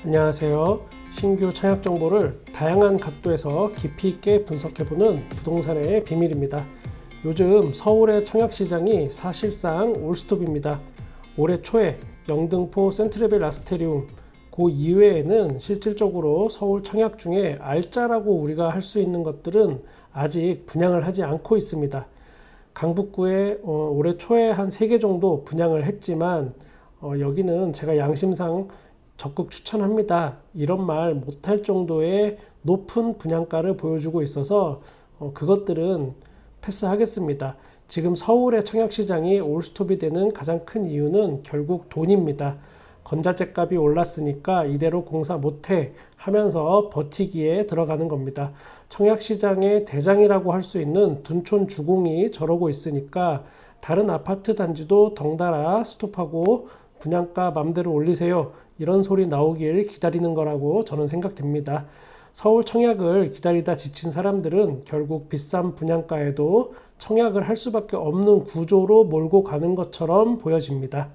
안녕하세요. 신규 청약 정보를 다양한 각도에서 깊이 있게 분석해보는 부동산의 비밀입니다. 요즘 서울의 청약 시장이 사실상 올스톱입니다. 올해 초에 영등포 센트레벨 아스테리움, 그 이외에는 실질적으로 서울 청약 중에 알짜라고 우리가 할 수 있는 것들은 아직 분양을 하지 않고 있습니다. 강북구에 올해 초에 한 3개 정도 분양을 했지만 여기는 제가 양심상 적극 추천합니다. 이런 말 못할 정도의 높은 분양가를 보여주고 있어서 그것들은 패스하겠습니다. 지금 서울의 청약시장이 올스톱이 되는 가장 큰 이유는 결국 돈입니다. 건자재 값이 올랐으니까 이대로 공사 못해 하면서 버티기에 들어가는 겁니다. 청약시장의 대장이라고 할 수 있는 둔촌 주공이 저러고 있으니까 다른 아파트 단지도 덩달아 스톱하고 분양가 맘대로 올리세요. 이런 소리 나오길 기다리는 거라고 저는 생각됩니다. 서울 청약을 기다리다 지친 사람들은 결국 비싼 분양가에도 청약을 할 수밖에 없는 구조로 몰고 가는 것처럼 보여집니다.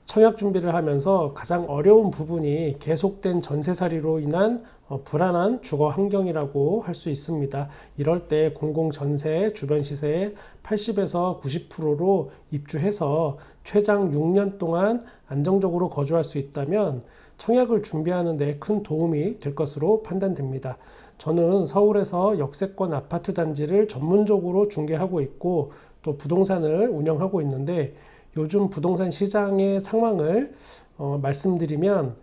청약 준비를 하면서 가장 어려운 부분이 계속된 전세살이로 인한 불안한 주거 환경이라고 할 수 있습니다. 이럴 때 공공전세 주변 시세의 80에서 90%로 입주해서 최장 6년 동안 안정적으로 거주할 수 있다면 청약을 준비하는 데 큰 도움이 될 것으로 판단됩니다. 저는 서울에서 역세권 아파트 단지를 전문적으로 중개하고 있고 또 부동산을 운영하고 있는데 요즘 부동산 시장의 상황을 말씀드리면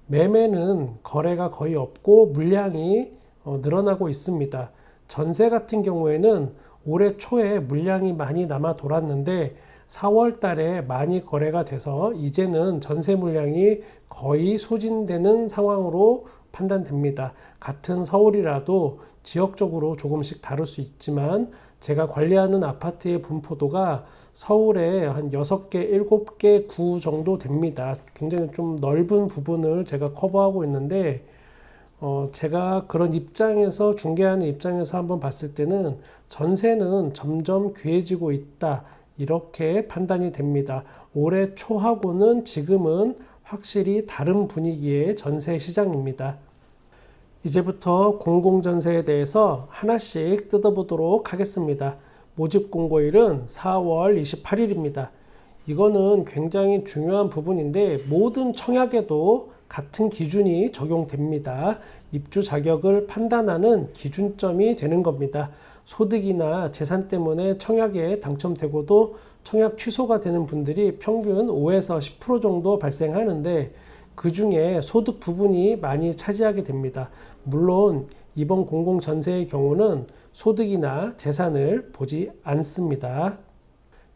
매매는 거래가 거의 없고 물량이 늘어나고 있습니다. 전세 같은 경우에는 올해 초에 물량이 많이 남아 돌았는데 4월 달에 많이 거래가 돼서 이제는 전세 물량이 거의 소진되는 상황으로 판단됩니다. 같은 서울이라도 지역적으로 조금씩 다를 수 있지만 제가 관리하는 아파트의 분포도가 서울에 한 6개, 7개 구 정도 됩니다. 굉장히 좀 넓은 부분을 제가 커버하고 있는데 제가 그런 입장에서 중개하는 입장에서 한번 봤을 때는 전세는 점점 귀해지고 있다. 이렇게 판단이 됩니다. 올해 초하고는 지금은 확실히 다른 분위기의 전세 시장입니다. 이제부터 공공전세에 대해서 하나씩 뜯어보도록 하겠습니다. 모집 공고일은 4월 28일입니다. 이거는 굉장히 중요한 부분인데 모든 청약에도 같은 기준이 적용됩니다. 입주 자격을 판단하는 기준점이 되는 겁니다. 소득이나 재산 때문에 청약에 당첨되고도 청약 취소가 되는 분들이 평균 5에서 10% 정도 발생하는데 그 중에 소득 부분이 많이 차지하게 됩니다. 물론 이번 공공전세의 경우는 소득이나 재산을 보지 않습니다.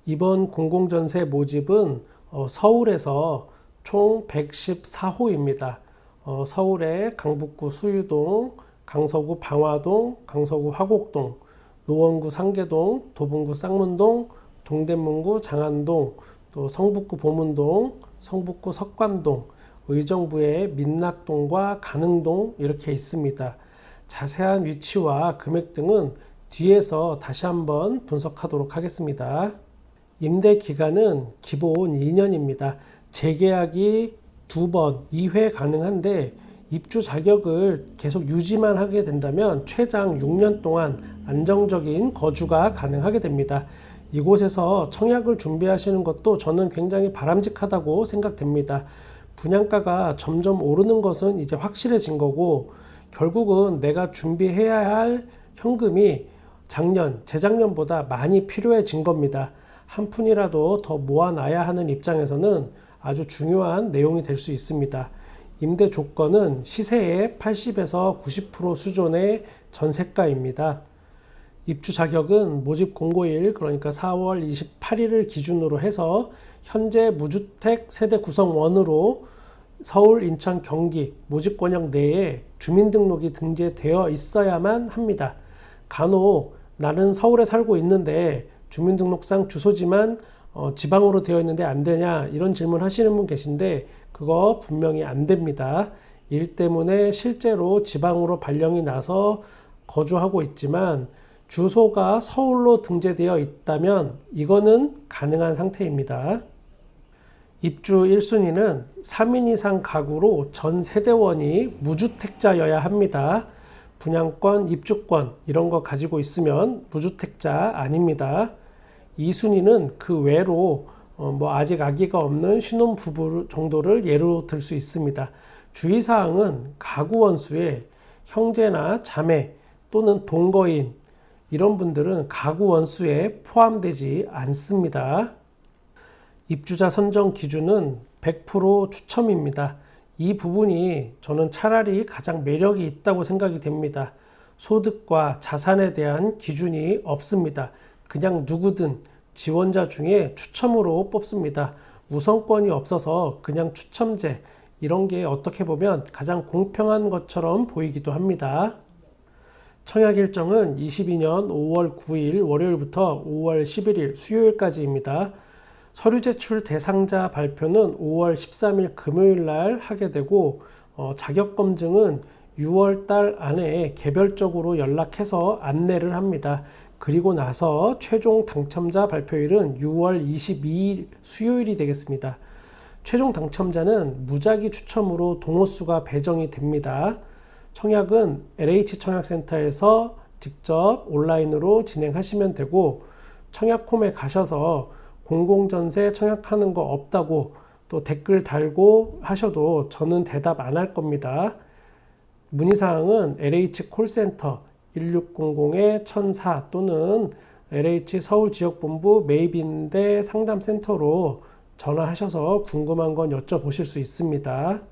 이번 공공전세 모집은 서울에서 총 114호입니다. 서울의 강북구 수유동, 강서구 방화동, 강서구 화곡동, 노원구 상계동, 도봉구 쌍문동, 동대문구 장안동, 또 성북구 보문동, 성북구 석관동, 의정부의 민락동과 가능동 이렇게 있습니다. 자세한 위치와 금액 등은 뒤에서 다시 한번 분석하도록 하겠습니다. 임대 기간은 기본 2년입니다. 재계약이 2번, 2회 가능한데 입주 자격을 계속 유지만 하게 된다면 최장 6년 동안 안정적인 거주가 가능하게 됩니다. 이곳에서 청약을 준비하시는 것도 저는 굉장히 바람직하다고 생각됩니다. 분양가가 점점 오르는 것은 이제 확실해진 거고 결국은 내가 준비해야 할 현금이 재작년보다 많이 필요해진 겁니다. 한 푼이라도 더 모아놔야 하는 입장에서는 아주 중요한 내용이 될 수 있습니다. 임대 조건은 시세의 80에서 90% 수준의 전세가입니다. 입주 자격은 모집 공고일 그러니까 4월 28일을 기준으로 해서 현재 무주택 세대 구성원으로 서울, 인천, 경기 모집권역 내에 주민등록이 등재되어 있어야만 합니다. 간혹 나는 서울에 살고 있는데 주민등록상 주소지만 지방으로 되어 있는데 안 되냐 이런 질문 하시는 분 계신데 그거 분명히 안 됩니다. 일 때문에 실제로 지방으로 발령이 나서 거주하고 있지만 주소가 서울로 등재되어 있다면 이거는 가능한 상태입니다. 입주 1순위는 3인 이상 가구로 전 세대원이 무주택자여야 합니다. 분양권, 입주권 이런 거 가지고 있으면 무주택자 아닙니다. 2순위는 그 외로 아직 아기가 없는 신혼부부 정도를 예로 들 수 있습니다. 주의사항은 가구 원수에 형제나 자매 또는 동거인 이런 분들은 가구 원수에 포함되지 않습니다. 입주자 선정 기준은 100% 추첨입니다. 이 부분이 저는 차라리 가장 매력이 있다고 생각이 됩니다. 소득과 자산에 대한 기준이 없습니다. 그냥 누구든 지원자 중에 추첨으로 뽑습니다. 우선권이 없어서 그냥 추첨제 이런 게 어떻게 보면 가장 공평한 것처럼 보이기도 합니다. 청약 일정은 22년 5월 9일 월요일부터 5월 11일 수요일까지입니다. 서류 제출 대상자 발표는 5월 13일 금요일 날 하게 되고 자격 검증은 6월 달 안에 개별적으로 연락해서 안내를 합니다. 그리고 나서 최종 당첨자 발표일은 6월 22일 수요일이 되겠습니다. 최종 당첨자는 무작위 추첨으로 동호수가 배정이 됩니다. 청약은 LH 청약센터에서 직접 온라인으로 진행하시면 되고 청약홈에 가셔서 공공전세 청약하는 거 없다고 또 댓글 달고 하셔도 저는 대답 안 할 겁니다. 문의사항은 LH 콜센터 1600-1004 또는 LH 서울지역본부 매입임대 상담센터로 전화하셔서 궁금한 건 여쭤보실 수 있습니다.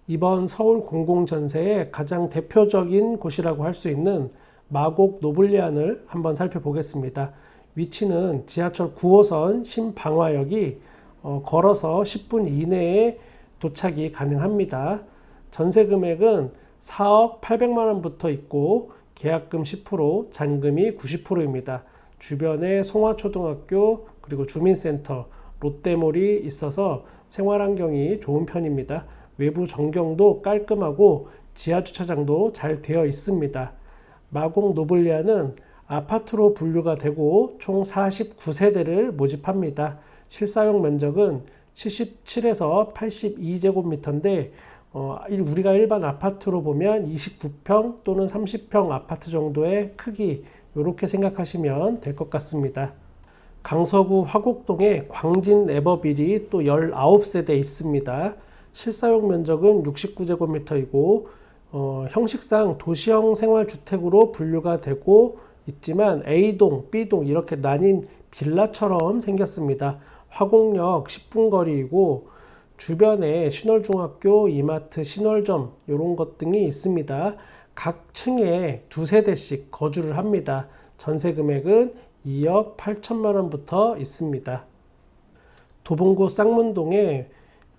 이번 서울 공공전세의 가장 대표적인 곳이라고 할 수 있는 마곡 노블리안을 한번 살펴보겠습니다. 위치는 지하철 9호선 신방화역이 걸어서 10분 이내에 도착이 가능합니다. 전세 금액은 4억 800만 원부터 있고 계약금 10%, 잔금이 90%입니다. 주변에 송화초등학교 그리고 주민센터, 롯데몰이 있어서 생활환경이 좋은 편입니다. 외부 전경도 깔끔하고 지하주차장도 잘 되어 있습니다. 마곡 노블리아는 아파트로 분류가 되고 총 49세대를 모집합니다. 실사용 면적은 77에서 82제곱미터인데 우리가 일반 아파트로 보면 29평 또는 30평 아파트 정도의 크기 이렇게 생각하시면 될 것 같습니다. 강서구 화곡동에 광진 에버빌이 또 19세대 있습니다. 실사용 면적은 69제곱미터이고 형식상 도시형 생활주택으로 분류가 되고 있지만 A동, B동 이렇게 나뉜 빌라처럼 생겼습니다. 화곡역 10분 거리이고 주변에 신월중학교, 이마트, 신월점 이런 것 등이 있습니다. 각 층에 두세 대씩 거주를 합니다. 전세 금액은 2억 8천만 원부터 있습니다. 도봉구 쌍문동에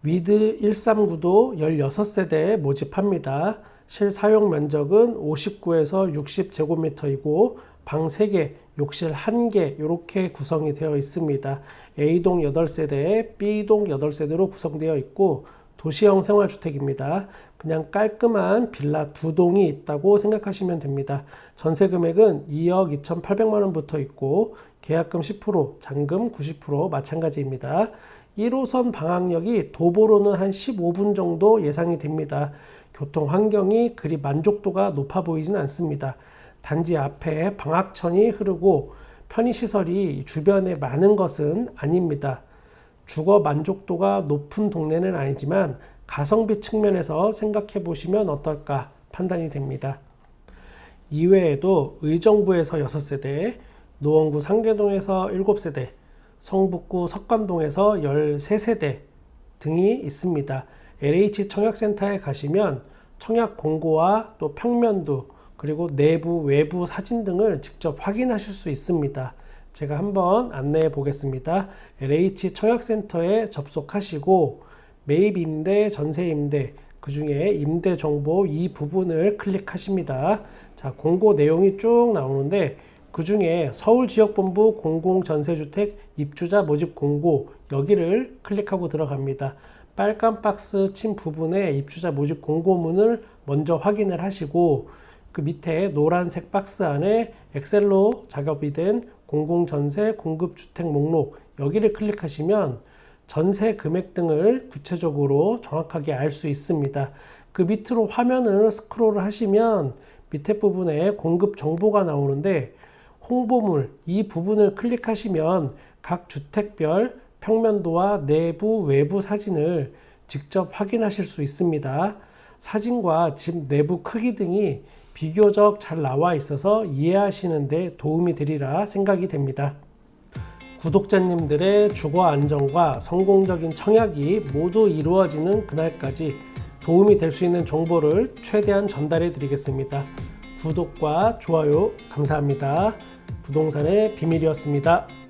위드 139도 16세대 모집합니다. 실사용 면적은 59에서 60제곱미터이고 방 3개, 욕실 1개 이렇게 구성이 되어 있습니다. A동 8세대, B동 8세대로 구성되어 있고 도시형 생활주택입니다. 그냥 깔끔한 빌라 2동이 있다고 생각하시면 됩니다. 전세 금액은 2억 2,800만 원부터 있고 계약금 10%, 잔금 90% 마찬가지입니다. 1호선 방학역이 도보로는 한 15분 정도 예상이 됩니다. 교통 환경이 그리 만족도가 높아 보이진 않습니다. 단지 앞에 방학천이 흐르고 편의시설이 주변에 많은 것은 아닙니다. 주거 만족도가 높은 동네는 아니지만 가성비 측면에서 생각해 보시면 어떨까 판단이 됩니다. 이외에도 의정부에서 6세대, 노원구 상계동에서 7세대, 성북구 석관동에서 13세대 등이 있습니다. LH 청약센터에 가시면 청약 공고와 또 평면도 그리고 내부, 외부 사진 등을 직접 확인하실 수 있습니다. 제가 한번 안내해 보겠습니다. LH 청약센터에 접속하시고 매입임대, 전세임대, 그 중에 임대정보 이 부분을 클릭하십니다. 자, 공고 내용이 쭉 나오는데 그 중에 서울지역본부 공공전세주택 입주자 모집 공고 여기를 클릭하고 들어갑니다. 빨간 박스 친 부분에 입주자 모집 공고문을 먼저 확인을 하시고 그 밑에 노란색 박스 안에 엑셀로 작업이 된 공공전세 공급주택 목록 여기를 클릭하시면 전세 금액 등을 구체적으로 정확하게 알 수 있습니다. 그 밑으로 화면을 스크롤을 하시면 밑에 부분에 공급 정보가 나오는데 홍보물 이 부분을 클릭하시면 각 주택별 평면도와 내부 외부 사진을 직접 확인하실 수 있습니다. 사진과 집 내부 크기 등이 비교적 잘 나와 있어서 이해하시는 데 도움이 되리라 생각이 됩니다. 구독자님들의 주거 안정과 성공적인 청약이 모두 이루어지는 그날까지 도움이 될 수 있는 정보를 최대한 전달해 드리겠습니다. 구독과 좋아요 감사합니다. 부동산의 비밀이었습니다.